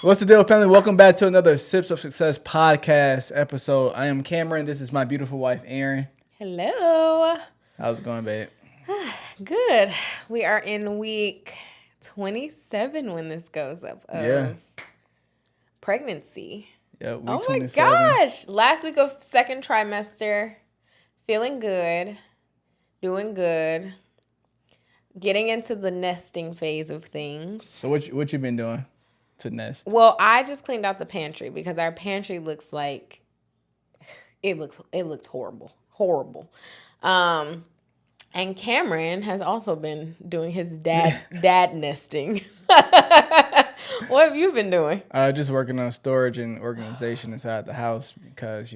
What's the deal, family? Welcome back to another Sips of Success podcast episode. I am Cameron. This is my beautiful wife, Erin. Hello. How's it going, babe? Good. We are in week 27 when this goes up of pregnancy. Yeah, week Oh 27. my gosh. Last week of second trimester. Feeling good. Doing good. Getting into the nesting phase of things. So what you been doing to nest? Well, I just cleaned out the pantry because our pantry looks like it looked horrible. Horrible. And Cameron has also been doing his dad nesting. What have you been doing? Just working on storage and organization inside the house because,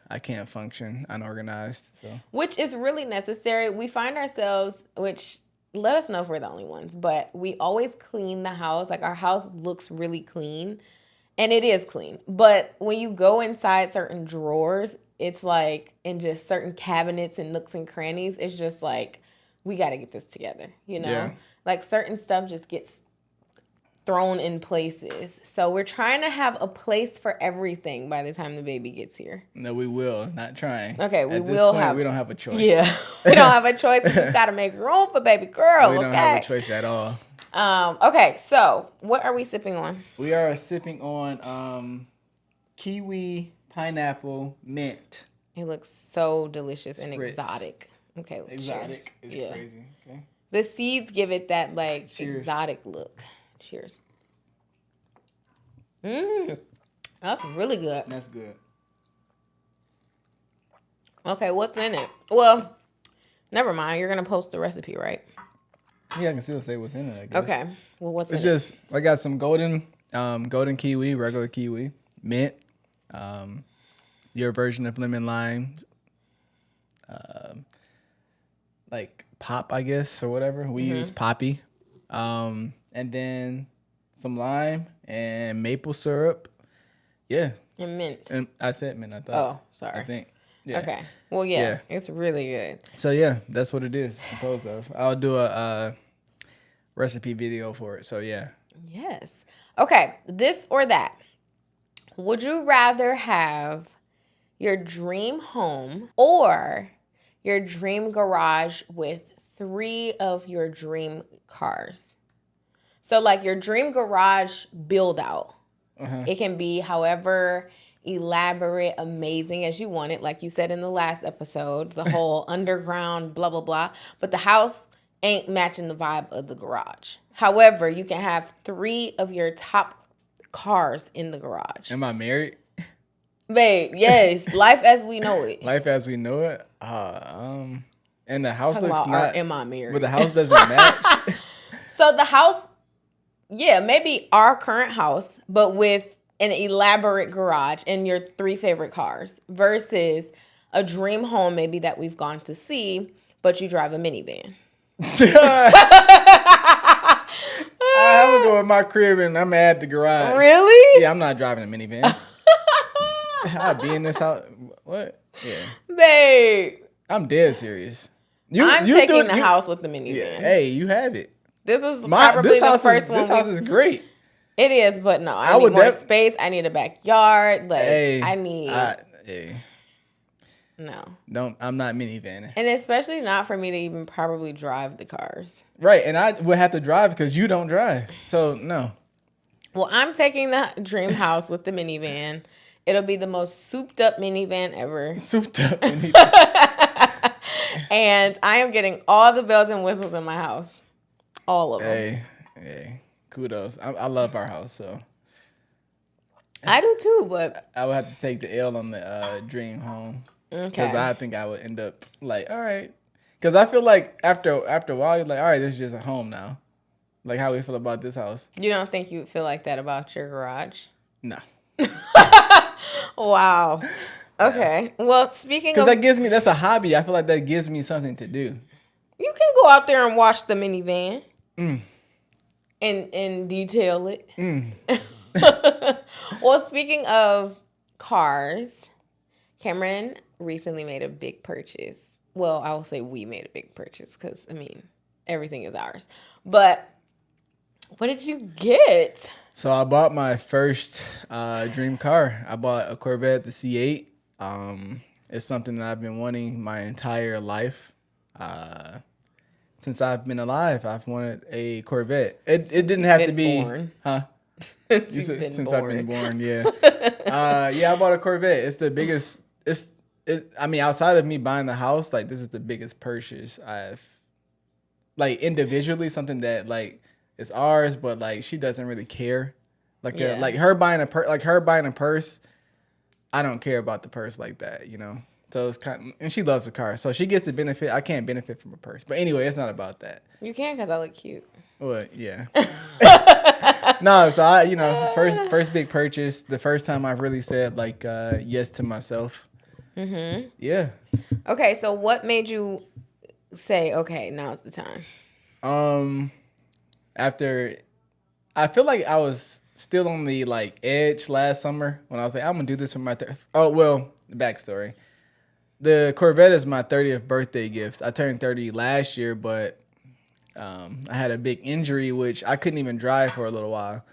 I can't function unorganized. So Which is really necessary. We find ourselves, which let us know if we're the only ones, but we always clean the house. Like our house looks really clean and it is clean. But when you go inside certain drawers, it's like in just certain cabinets and nooks and crannies, it's just like, we got to get this together, Yeah. Like certain stuff just gets thrown in places. So we're trying to have a place for everything by the time the baby gets here. No, we will. Not trying. Okay, we At this will point, have. we don't have a choice. Yeah, we don't have a choice. We got to make room for baby girl. We don't have a choice at all. Okay, so what are we sipping on? We are sipping on Kiwi Pineapple Mint. It looks so delicious and Spritz. exotic. Okay, Exotic. cheers. It's crazy. Okay. The seeds give it that like Cheers. exotic look. Cheers. That's really good. That's good. Okay, what's in it? Well, never mind. You're gonna post the recipe, right? Yeah, I can still say what's in it, I guess. Okay. Well, what's It's in it? just, I got some golden kiwi, regular kiwi, mint, your version of lemon lime, like pop, I guess, or whatever. We use poppy. And then some lime and maple syrup. Yeah. And mint. And I said mint, I thought. Oh, sorry. I think. Yeah. Okay. Well, yeah, it's really good. So, yeah, that's what it is, composed of. I'll do a recipe video for it. So, yeah. Yes. Okay. This or that. Would you rather have your dream home or your dream garage with 3 of your dream cars? So, like your dream garage build out. It can be however elaborate, amazing as you want it. Like you said in the last episode, the whole underground, blah, blah, blah. But the house ain't matching the vibe of the garage. However, you can have 3 of your top cars in the garage. Am I married? Babe, yes. Life as we know it. Life as we know it. And the house Talking looks about not. am I married? But the house doesn't match. So the house, yeah, maybe our current house, but with an elaborate garage and your 3 favorite cars versus a dream home maybe that we've gone to see, but you drive a minivan. I would go in my crib and I'm at the garage. Really? Yeah, I'm not driving a minivan. I'd be in this house. What? Yeah. Babe, I'm dead serious. I'm taking the house with the minivan. Yeah, hey, you have it. This is probably the first one. This house is great. It is, but no, I need more space. I need a backyard. Like, Hey, I need... hey, no. I'm not minivan. And especially not for me to even probably drive the cars. Right, and I would have to drive because you don't drive. So, no. Well, I'm taking the dream house with the minivan. It'll be the most souped up minivan ever. Souped up minivan. And I am getting all the bells and whistles in my house. All of them. Hey, kudos. I love our house, so. I do too, but. I would have to take the L on the dream home. Okay. Because I think I would end up like, all right. Because I feel like after a while, you're like, all right, this is just a home now. Like how we feel about this house. You don't think you feel like that about your garage? No. Wow. Okay. Well, speaking of... Because that's a hobby. I feel like that gives me something to do. You can go out there and watch the minivan. And detail it. Well, speaking of cars, Cameron recently made a big purchase. Well, I will say we made a big purchase because, I mean, everything is ours. But what did you get? So I bought my first dream car. I bought a Corvette, the C8. It's something that I've been wanting my entire life. Since I've been alive, I've wanted a Corvette. It didn't have to be, born. huh? Since I've been born, yeah. Yeah, I bought a Corvette. It's the biggest. I mean, outside of me buying the house, like this is the biggest purchase I've, like individually, something that like is ours, but like she doesn't really care. Like like her buying a purse, I don't care about the purse like that, you know. So it's kind of, and she loves the car, so she gets the benefit. I can't benefit from a purse, but anyway, it's not about that. You can because I look cute. Well, yeah. No, so I, first big purchase. The first time I've really said like yes to myself. Mm-hmm. Yeah. Okay, so what made you say, okay, now's the time? After, I feel like I was still on the like edge last summer when I was like, I'm gonna do this for my. The backstory. The Corvette is my 30th birthday gift. I turned 30 last year, but I had a big injury, which I couldn't even drive for a little while.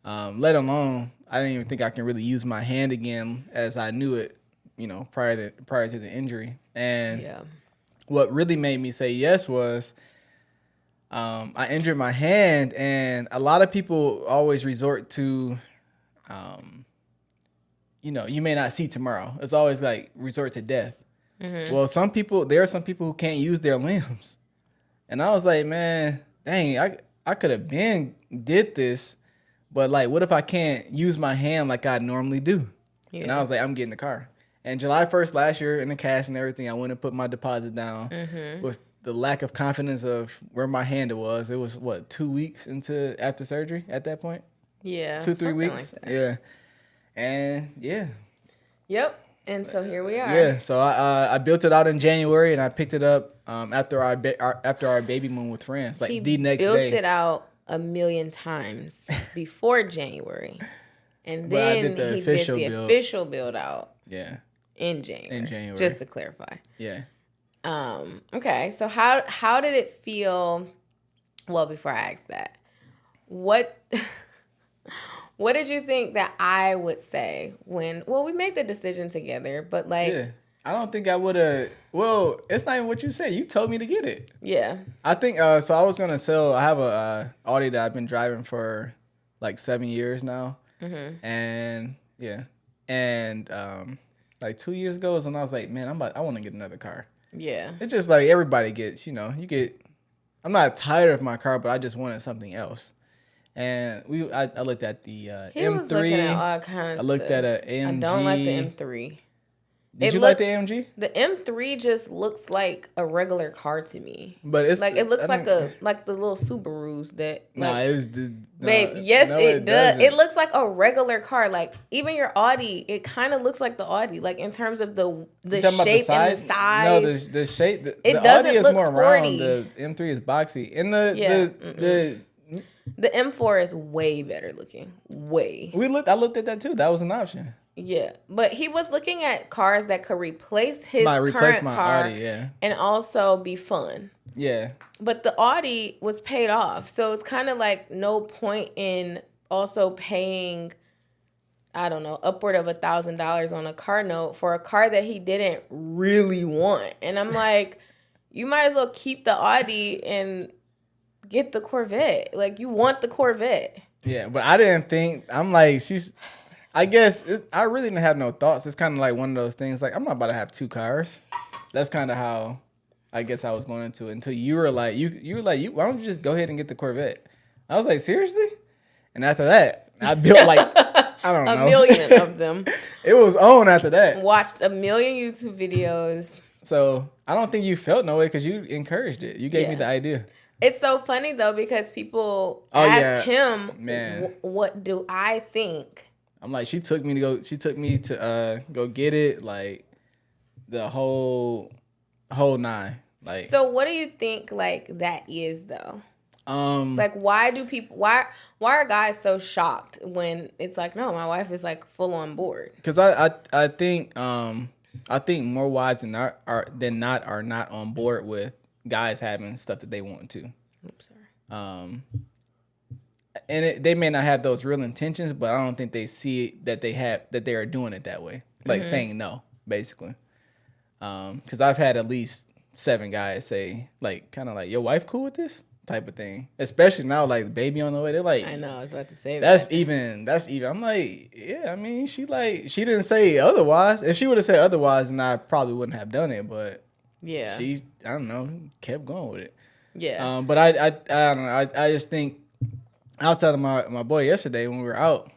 Let alone, I didn't even think I can really use my hand again as I knew it, prior to the injury. And what really made me say yes was I injured my hand, and a lot of people always resort to, you may not see tomorrow. It's always like resort to death. Mm-hmm. Well, there are some people who can't use their limbs. And I was like, man, dang, I could have did this, but like, what if I can't use my hand like I normally do? Yeah. And I was like, I'm getting the car. And July 1st last year, in the cash and everything, I went and put my deposit down with the lack of confidence of where my hand was. It was, 2 weeks after surgery at that point? Yeah. 2-3 weeks? Like yeah. And yeah. Yep. And so here we are. Yeah, so I built it out in January, and I picked it up after our baby moon with friends, like the next day. He built it out 1,000,000 times before January, and then he did the official build out. Yeah. In January. Just to clarify. Yeah. Okay, so how did it feel? Well, before I ask that, what did you think that I would say when we made the decision together, but like... Yeah, I don't think I would have... Well, it's not even what you said. You told me to get it. Yeah. I think, so I was going to sell... I have a Audi that I've been driving for like 7 years now. Mm-hmm. And, yeah. And, like 2 years ago is when I was like, man, I want to get another car. Yeah. It's just like everybody gets, I'm not tired of my car, but I just wanted something else. And I looked at the M3. He was looking at all kinds of I looked at an AMG. I don't like the M3. Did you like the AMG? The M3 just looks like a regular car to me. But it's like it looks like the little Subarus that. Babe, yes, it does. It looks like a regular car. Like even your Audi, it kind of looks like the Audi. Like in terms of the shape and the size. No, the shape. The doesn't Audi is look more sporty. round. The M3 is boxy, and the M4 is way better looking. Way. I looked at that too. That was an option. Yeah, but he was looking at cars that could replace his current car, Audi, yeah, and also be fun. Yeah. But the Audi was paid off, so it's kind of like no point in also paying, I don't know, upward of $1,000 on a car note for a car that he didn't really want. And I'm like, you might as well keep the Audi and get the Corvette. Like, you want the Corvette. Yeah, but I didn't think, I'm like, I guess I really didn't have no thoughts. It's kind of like one of those things. Like, I'm not about to have two cars. That's kind of how I guess I was going into it until you were like, why don't you just go ahead and get the Corvette? I was like, seriously? And after that, I built like, I don't know. 1,000,000 of them. It was on after that. Watched 1,000,000 YouTube videos. So I don't think you felt no way because you encouraged it. You gave me the idea. It's so funny though because people ask him, what do I think? I'm like, she took me to go get it, like the whole nine. Like, so what do you think like that is though? Like why are guys so shocked when it's like, no, my wife is like full on board? Because I think more wives than not are not on board with guys having stuff that they want to. Oops, sorry. they may not have those real intentions, but I don't think they see that they are doing it that way, like saying no, basically. Because I've had at least 7 guys say like, kind of like, your wife cool with this type of thing, especially now, like the baby on the way. They're like, I know, I was about to say that's even. I'm like, yeah, I mean, she didn't say otherwise. If she would have said otherwise, then I probably wouldn't have done it. But yeah, she's, I don't know, kept going with it. yeah. But I don't know. I just think outside of my boy yesterday when we were out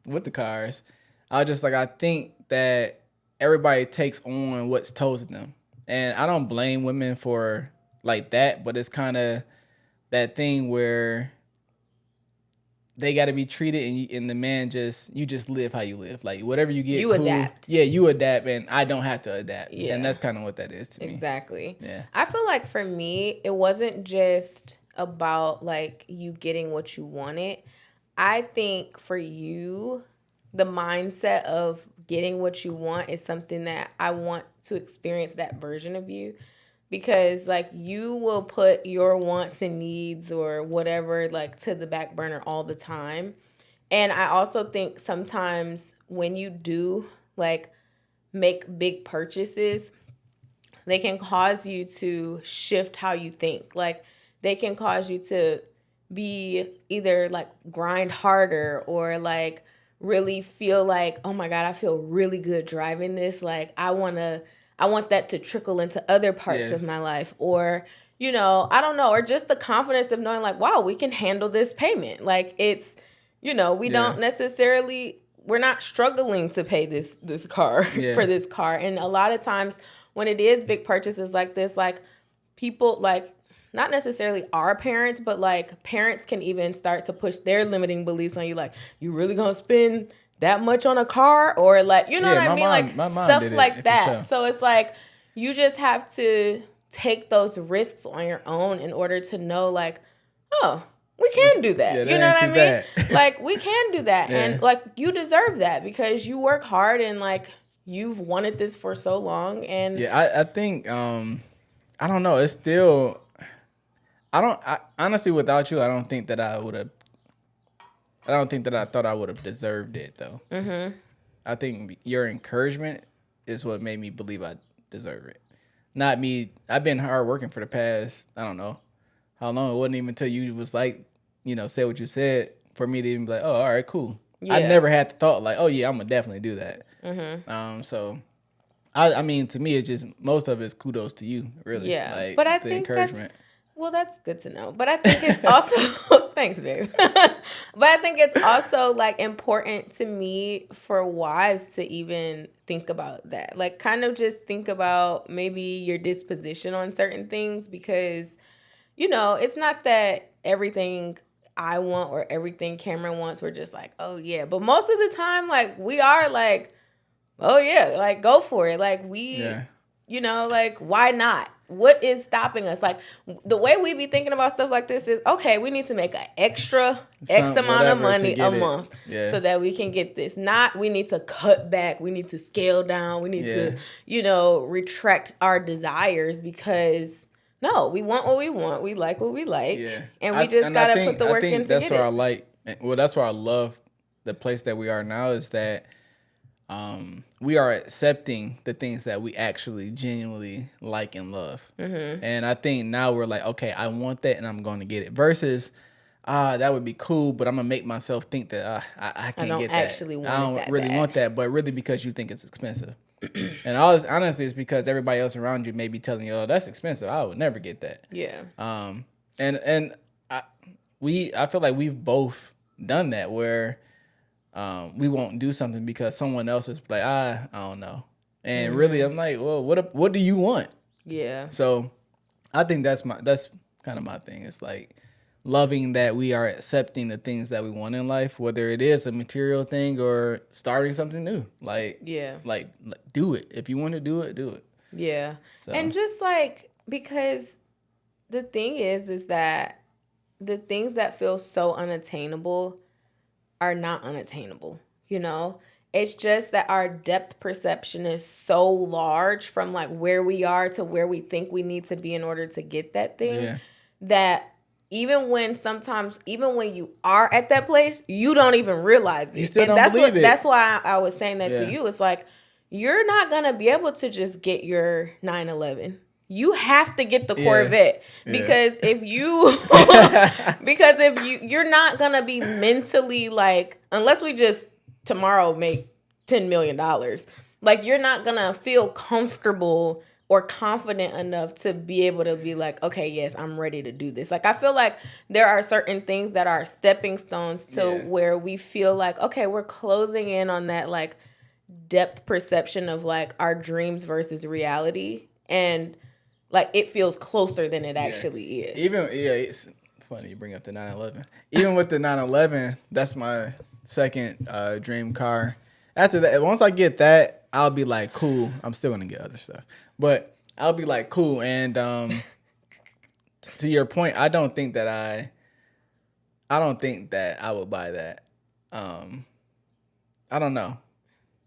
with the cars, I was just like, I think that everybody takes on what's told to them, and I don't blame women for like that, but it's kind of that thing where they got to be treated, and the man you just live how you live, like whatever you get, You cool. adapt. Yeah, you adapt, and I don't have to adapt. Yeah. And that's kind of what that is to me. Exactly. Yeah. I feel like for me, it wasn't just about like you getting what you wanted. I think for you, the mindset of getting what you want is something that I want to experience that version of you, because like you will put your wants and needs or whatever like to the back burner all the time. And I also think sometimes when you do like make big purchases, they can cause you to shift how you think. Like they can cause you to be either like grind harder or like really feel like, oh my God, I feel really good driving this. Like I want that to trickle into other parts of my life. Or, you know, I don't know, or just the confidence of knowing like, wow, we can handle this payment. Like it's, you know, we don't necessarily, we're not struggling to pay this car for this car. And a lot of times when it is big purchases like this, like people like, not necessarily our parents, but like parents can even start to push their limiting beliefs on you. Like, you really gonna spend that much on a car? Or like, you know what I mean? Like stuff like that. Sure. So it's like, you just have to take those risks on your own in order to know like, oh, we can do that. You know what I mean? Like we can do that. And like you deserve that because you work hard and like you've wanted this for so long. And I think, I don't know. It's still, honestly, without you, I don't think that I thought I would have deserved it though. Mm-hmm. I think your encouragement is what made me believe I deserve it. Not me. I've been hard working for the past, I don't know how long. It wasn't even until you was like, you know, say what you said for me to even be like, oh, all right, cool. Yeah. I never had the thought like, oh yeah, I'm gonna definitely do that. Mm-hmm. So I mean, to me, it's just most of it's kudos to you, really. Yeah, like, but I think that's good to know. But I think it's also thanks, babe. But I think it's also like important to me for wives to even think about that. Like, kind of just think about maybe your disposition on certain things, because, you know, it's not that everything I want or everything Cameron wants, we're just like, oh yeah. But most of the time, like we are like, oh yeah, like go for it. Like you know, like why not? What is stopping us? Like the way we be thinking about stuff like this is, okay, we need to make an extra X amount of money a month so that we can get this. Not we need to cut back. We need to scale down. We need to, you know, retract our desires because no, we want what we want. We like what we like. Yeah. And we just got to put the work in to get it. That's where I love the place that we are now is that we are accepting the things that we actually genuinely like and love. Mm-hmm. And I think now we're like, okay, I want that and I'm going to get it. Versus, that would be cool, but I'm going to make myself think that I can't get that. I don't really want that, but really because you think it's expensive. And honestly, it's because everybody else around you may be telling you, oh, that's expensive. I would never get that. Yeah. And I feel like we've both done that where we won't do something because someone else is like, I don't know. And really, I'm like, well, what do you want? Yeah. So I think that's kind of my thing. It's like loving that we are accepting the things that we want in life, whether it is a material thing or starting something new. Like, like do it. If you want to do it, do it. Yeah. So. And just like, because the thing is that the things that feel so unattainable are not unattainable, you know? It's just that our depth perception is so large from like where we are to where we think we need to be in order to get that thing that even when you are at that place, you don't even realize it. You still don't that's believe it. That's why I was saying that Yeah. to you. It's like, you're not going to be able to just get your 911. You have to get the Corvette because if you're not going to be mentally like, unless we just tomorrow make $10 million, like you're not going to feel comfortable or confident enough to be able to be like, okay, yes, I'm ready to do this. Like, I feel like there are certain things that are stepping stones to where we feel like, okay, we're closing in on that like depth perception of like our dreams versus reality. And like, it feels closer than it actually is. Even, it's funny you bring up the 911. Even with the 911, that's my second dream car. After that, once I get that, I'll be like, cool. I'm still going to get other stuff. But I'll be like, cool. And to your point, I don't think that I would buy that. I don't know.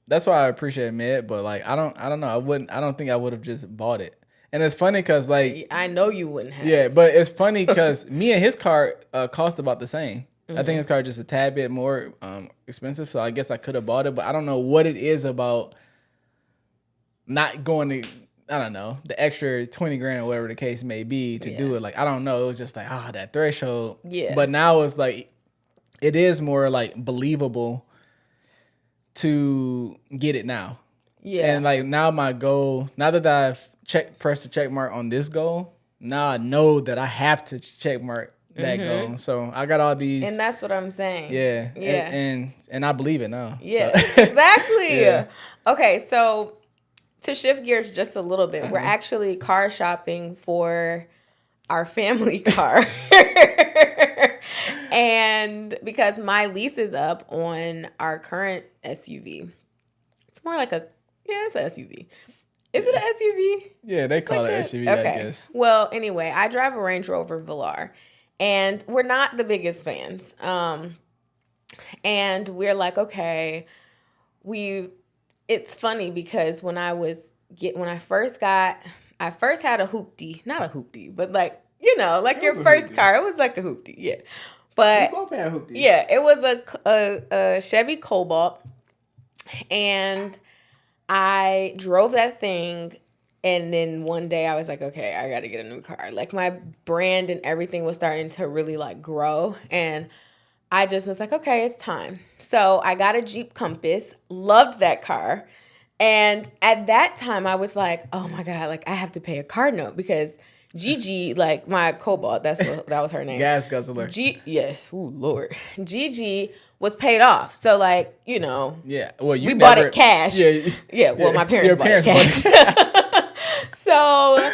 That's why I appreciate Med, but like I don't know. I don't think I would have just bought it. And it's funny because like I know you wouldn't have. Yeah, but it's funny because me and his car cost about the same. I think his car just a tad bit more expensive, so I guess I could have bought it. But I don't know what it is about not going to, I don't know, the extra 20 grand or whatever the case may be to do it. Like, I don't know. It was just like, that threshold. Yeah. But now it's like, it is more like believable to get it now. Yeah. And like now my goal, now that I've pressed the check mark on this goal, now I know that I have to check mark that goal. So I got all these. And that's what I'm saying. Yeah. Yeah. And I believe it now. Yeah, so. Exactly. Yeah. Okay, so to shift gears just a little bit, we're actually car shopping for our family car. And because my lease is up on our current SUV. It's more like it's an SUV. Is it an SUV? Yeah, they call it SUV, okay. I guess. Well, anyway, I drive a Range Rover Velar, and we're not the biggest fans. And we're like, okay, it's funny because when I first had a hoopty, not a hoopty, but like, like your first car, it was like a hoopty, yeah. But we both had hoopties. Yeah, it was a Chevy Cobalt, and I drove that thing, and then one day I was like, okay, I got to get a new car. Like my brand and everything was starting to really like grow, and I just was like, okay, it's time. So I got a Jeep Compass, loved that car. And at that time I was like, oh my God, like I have to pay a car note because Gigi, like my Cobalt, that was her name. Gas guzzler. Yes. Ooh, Lord. Gigi was paid off. So like, yeah. Well, we bought it cash. Yeah. Well, my parents bought it cash. So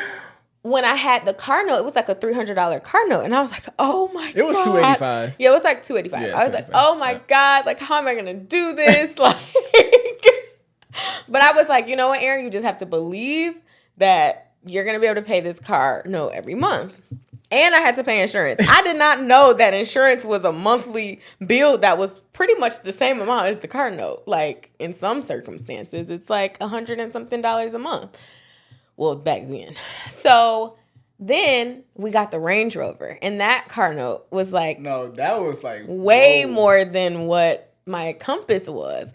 when I had the car note, it was like a $300 car note. And I was like, oh my God. It was $285. Yeah, it was like $285. Yeah, I was like, oh my God, like how am I going to do this? Like, but I was like, you know what, Aaron, you just have to believe that you're going to be able to pay this car note every month. And I had to pay insurance. I did not know that insurance was a monthly bill that was pretty much the same amount as the car note. Like in some circumstances, it's like $100 and something a month. Well, back then. So then we got the Range Rover, and that car note was like... No, that was like... way more than what my Compass was.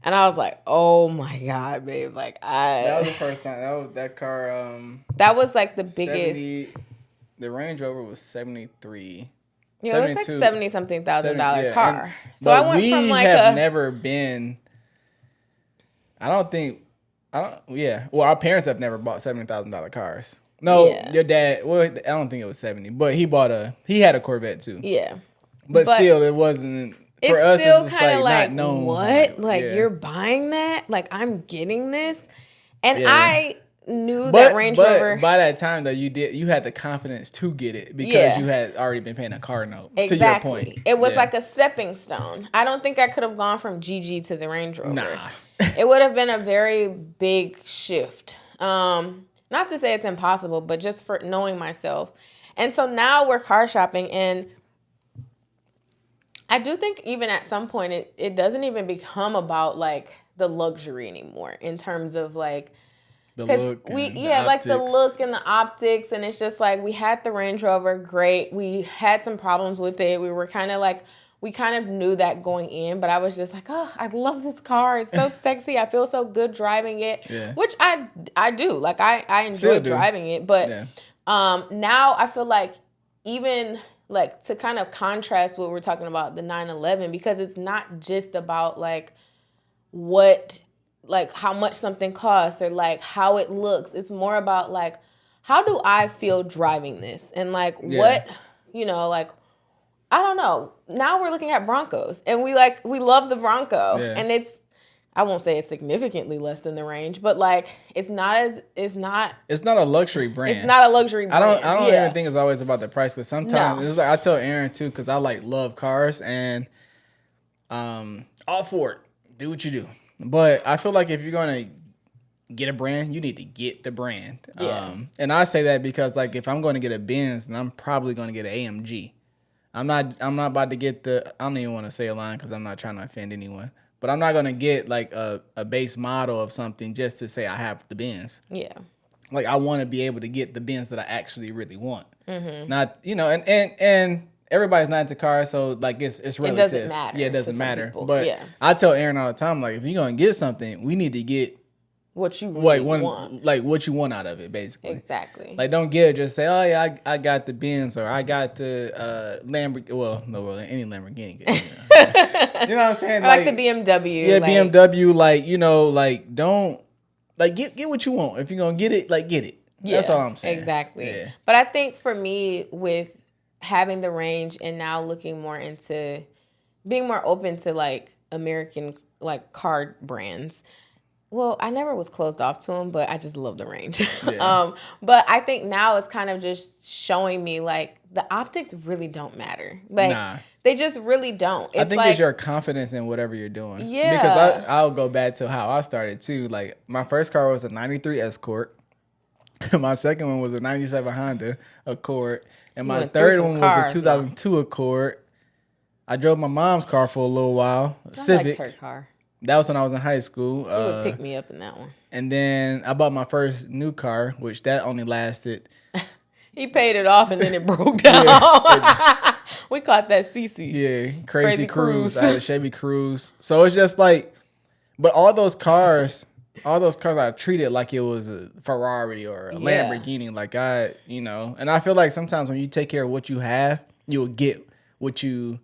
And I was like, oh my God, babe. Like, that was the first time. That car... that was like the biggest... The Range Rover was 73. Yeah, it was like $70-something thousand car. So I went from like we have never been... Well, our parents have never bought $70,000 cars. No, your dad. Well, I don't think it was 70, but he had a Corvette too. Yeah, but still, it wasn't for us. Still it's kind of like not known. What? Like you're buying that? Like I'm getting this, and I knew that Range Rover. By that time, though, you had the confidence to get it because you had already been paying a car note. Exactly. To your point, it was like a stepping stone. I don't think I could have gone from GG to the Range Rover. Nah. It would have been a very big shift. Not to say it's impossible, but just for knowing myself. And so now we're car shopping, and I do think even at some point it doesn't even become about like the luxury anymore in terms of like The Because look we, and the yeah, like the optics. look and the optics, and it's just like we had the Range Rover, great. We had some problems with it. We were kind of like, we kind of knew that going in, but I was just like, oh, I love this car. It's so sexy. I feel so good driving it, Yeah. which I do. Like I Still enjoy do. driving it, but Yeah. now I feel like even like to kind of contrast what we're talking about the 911, because it's not just about like what, like how much something costs or like how it looks. It's more about like, how do I feel driving this? And like what, like, I don't know. Now we're looking at Broncos and we love the Bronco, Yeah. and I won't say it's significantly less than the Range, but like it's not a luxury brand. It's not a luxury brand. I don't even think it's always about the price, because sometimes it's like, I tell Aaron too, because I like love cars, and all for it. Do what you do. But I feel like if you're gonna get a brand, you need to get the brand. Yeah. And I say that because like if I'm going to get a Benz, then I'm probably going to get an AMG. I'm not about to get I don't even want to say a line because I'm not trying to offend anyone. But I'm not going to get like a base model of something just to say I have the Benz. Yeah. Like I want to be able to get the Benz that I actually really want. Mm-hmm. Not, and everybody's not into cars, so like it's relative. It doesn't matter. Yeah, it doesn't matter. People. But yeah. I tell Aaron all the time, like if you're going to get something, we need to get what you really want. Like what you want out of it, basically. Exactly. Like don't get it, just say, oh yeah, I got the Benz, or I got the Lamborghini. Well, no, any Lamborghini. You know what I'm saying? Like the BMW. Yeah, like, BMW. Like don't get what you want. If you're gonna get it, get it. Yeah, that's all I'm saying. Exactly. Yeah. But I think for me, with having the Range and now looking more into being more open to like American like car brands. Well, I never was closed off to them, but I just love the Range. Yeah. But I think now it's kind of just showing me like the optics really don't matter. Like they just really don't. I think it's your confidence in whatever you're doing. Yeah. Because I'll go back to how I started too. Like my first car was a 93 Escort. My second one was a 97 Honda Accord. And my third one was a 2002 Accord. I drove my mom's car for a little while. Civic. I liked her car. That was when I was in high school. You would pick me up in that one. And then I bought my first new car, which that only lasted. He paid it off and then it broke down. We caught that CC. Yeah, crazy cruise. I had a Chevy Cruise. So it's just like, but all those cars I treated like it was a Ferrari or a Lamborghini. Like and I feel like sometimes when you take care of what you have, you'll get what you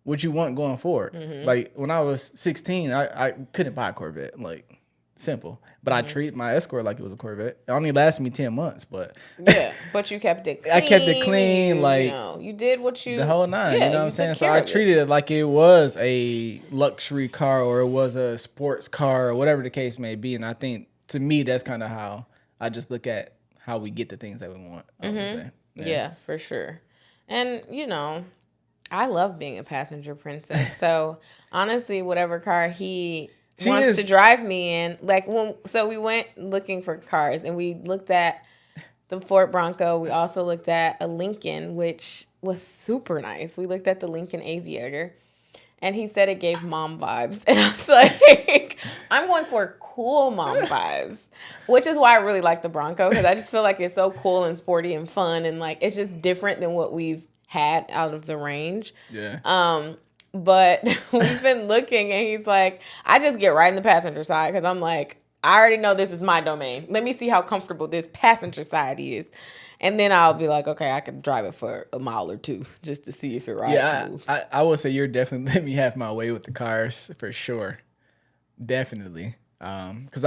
want going forward. Mm-hmm. Like when I was 16, I couldn't buy a Corvette. Like simple. But I treat my Escort like it was a Corvette. It only lasted me 10 months, but yeah, but you kept it clean. I kept it clean, you did what you the whole nine. You know what I'm saying? So I treated it like it was a luxury car or it was a sports car or whatever the case may be. And I think to me that's kind of how I just look at how we get the things that we want. I would say. Yeah, for sure. And I love being a passenger princess. So honestly, whatever car he wants to drive me in, so we went looking for cars and we looked at the Ford Bronco. We also looked at a Lincoln, which was super nice. We looked at the Lincoln Aviator and he said it gave mom vibes. And I was like, I'm going for cool mom vibes, which is why I really like the Bronco, because I just feel like it's so cool and sporty and fun. And like, it's just different than what we've had out of the Range. Yeah. But we've been looking and he's like, I just get right in the passenger side because I'm like, I already know this is my domain. Let me see how comfortable this passenger side is. And then I'll be like, okay, I can drive it for a mile or two just to see if it rides smooth. I would say you're definitely letting me have my way with the cars for sure. Definitely. Because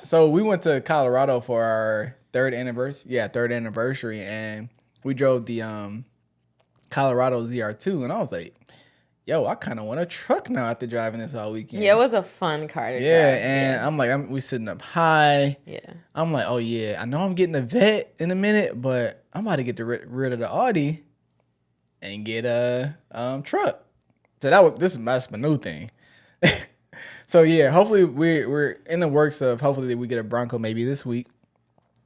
so we went to Colorado for our third anniversary. And we drove the Colorado ZR2, and I was like, yo, I kind of want a truck now after driving this all weekend. Yeah, it was a fun car to drive. And I'm like, we sitting up high. Yeah. I'm like, oh yeah, I know I'm getting a Vet in a minute, but I'm about to get rid of the Audi and get a truck. So that's my new thing. So yeah, hopefully we're in the works of hopefully we get a Bronco maybe this week.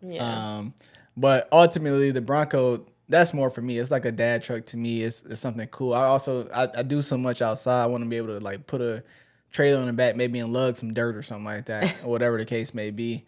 Yeah. But ultimately the Bronco, that's more for me. It's like a dad truck to me. It's something cool. I do so much outside. I want to be able to like put a trailer on the back, maybe and lug some dirt or something like that, or whatever the case may be.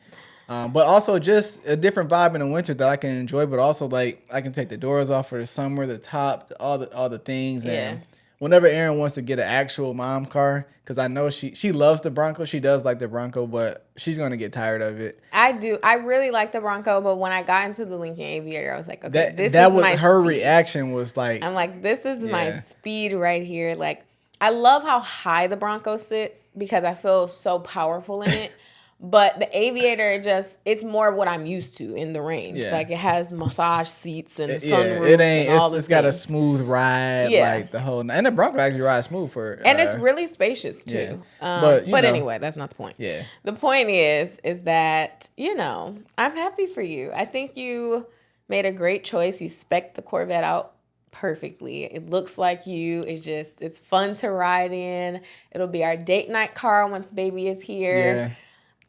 But also just a different vibe in the winter that I can enjoy. But also like I can take the doors off for the summer, the top, all the things. And whenever Erin wants to get an actual mom car, because I know she loves the Bronco. She does like the Bronco, but she's gonna get tired of it. I do. I really like the Bronco, but when I got into the Lincoln Aviator, I was like, okay, this that is was my her speed. reaction was like, I'm like, this is my speed right here. Like, I love how high the Bronco sits because I feel so powerful in it. But the Aviator it's more what I'm used to in the range. Yeah. Like it has massage seats and sunroof It's got a smooth ride, like the whole, and the Bronco actually rides smooth and it's really spacious too. Yeah. But anyway, that's not the point. Yeah. The point is that, I'm happy for you. I think you made a great choice. You spec'd the Corvette out perfectly. It looks like you. It's fun to ride in. It'll be our date night car once baby is here. Yeah.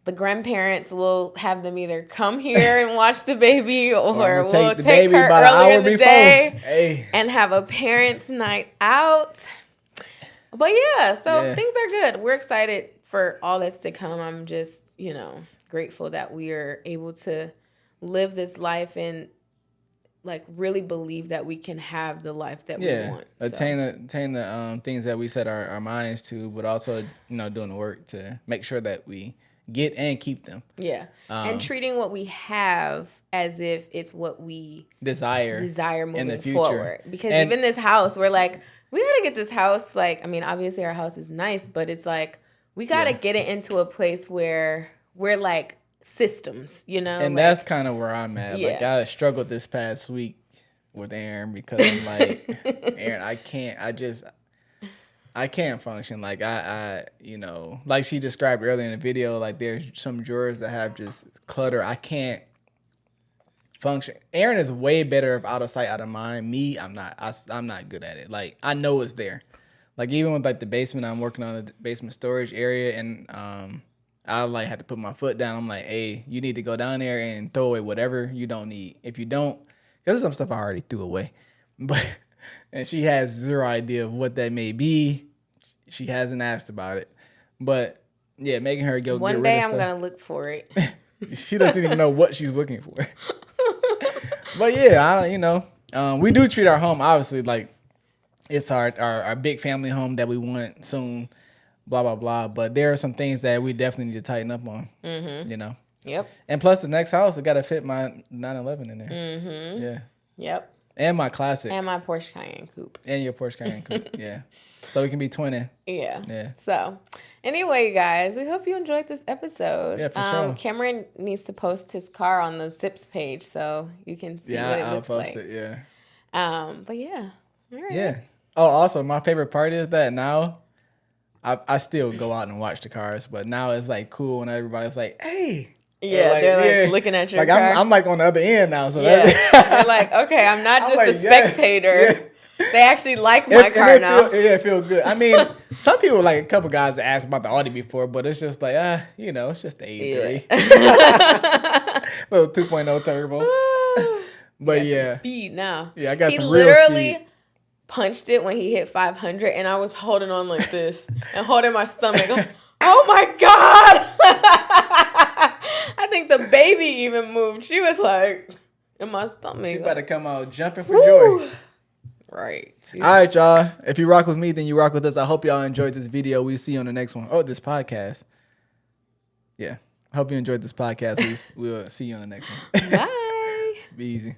The grandparents will have them either come here and watch the baby or we'll take baby her about earlier in the day Hey. and have a parents' night out. But things are good. We're excited for all that's to come. I'm just, grateful that we are able to live this life and like really believe that we can have the life that we want. Attain the things that we set our minds to, but also, doing the work to make sure that we get and keep them. Yeah. And treating what we have as if it's what we desire moving in the future. Forward. Because even this house, we're like, we got to get this house. Like, I mean, obviously our house is nice, but it's like, we got to get it into a place where we're like systems, And like, that's kind of where I'm at. Like, I struggled this past week with Erin because I'm like, Erin, I can't function. Like like she described earlier in the video, like there's some drawers that have just clutter. I can't function. Erin is way better of out of sight, out of mind. Me, I'm not. I'm not good at it. Like I know it's there. Like even with like the basement, I'm working on the basement storage area, and I like had to put my foot down. I'm like, hey, you need to go down there and throw away whatever you don't need. If you don't, because there's some stuff I already threw away, but and she has zero idea of what that may be. She hasn't asked about it, but yeah, making her go. One get day rid of I'm stuff. gonna look for it. She doesn't even know what she's looking for. But yeah, we do treat our home obviously like it's our big family home that we want soon. Blah blah blah. But there are some things that we definitely need to tighten up on. Mm-hmm. Yep. And plus, the next house, it got to fit my 911 in there. Mm-hmm. Yeah. Yep. And my classic. And my Porsche Cayenne coupe. And your Porsche Cayenne coupe. Yeah. So we can be twinning. Yeah. Yeah. So, anyway, you guys, we hope you enjoyed this episode. Yeah, for sure. Cameron needs to post his car on the SIPs page so you can see what it looks like. I'll post it, yeah. But yeah. All right. Yeah. Oh, also, my favorite part is that now I still go out and watch the cars, but now it's like cool when everybody's like, hey. Yeah, they're like looking at your like car. I'm like on the other end now. So they're like, okay, I'm not just a spectator. Yeah. They actually like my car now. It feels good. I mean, some people, like a couple guys that asked about the Audi before, but it's just like, it's just the 83. Yeah. Little 2.0 turbo. But yeah. Speed now. Yeah, I got some real speed. He literally punched it when he hit 500, and I was holding on like this and holding my stomach. Oh my God. I think the baby even moved. She was like in my stomach. She about to come out jumping for joy. Right. All right, y'all. If you rock with me, then you rock with us. I hope y'all enjoyed this video. We'll see you on the next one. Oh, this podcast. Yeah. I hope you enjoyed this podcast. We'll see you on the next one. Bye. Be easy.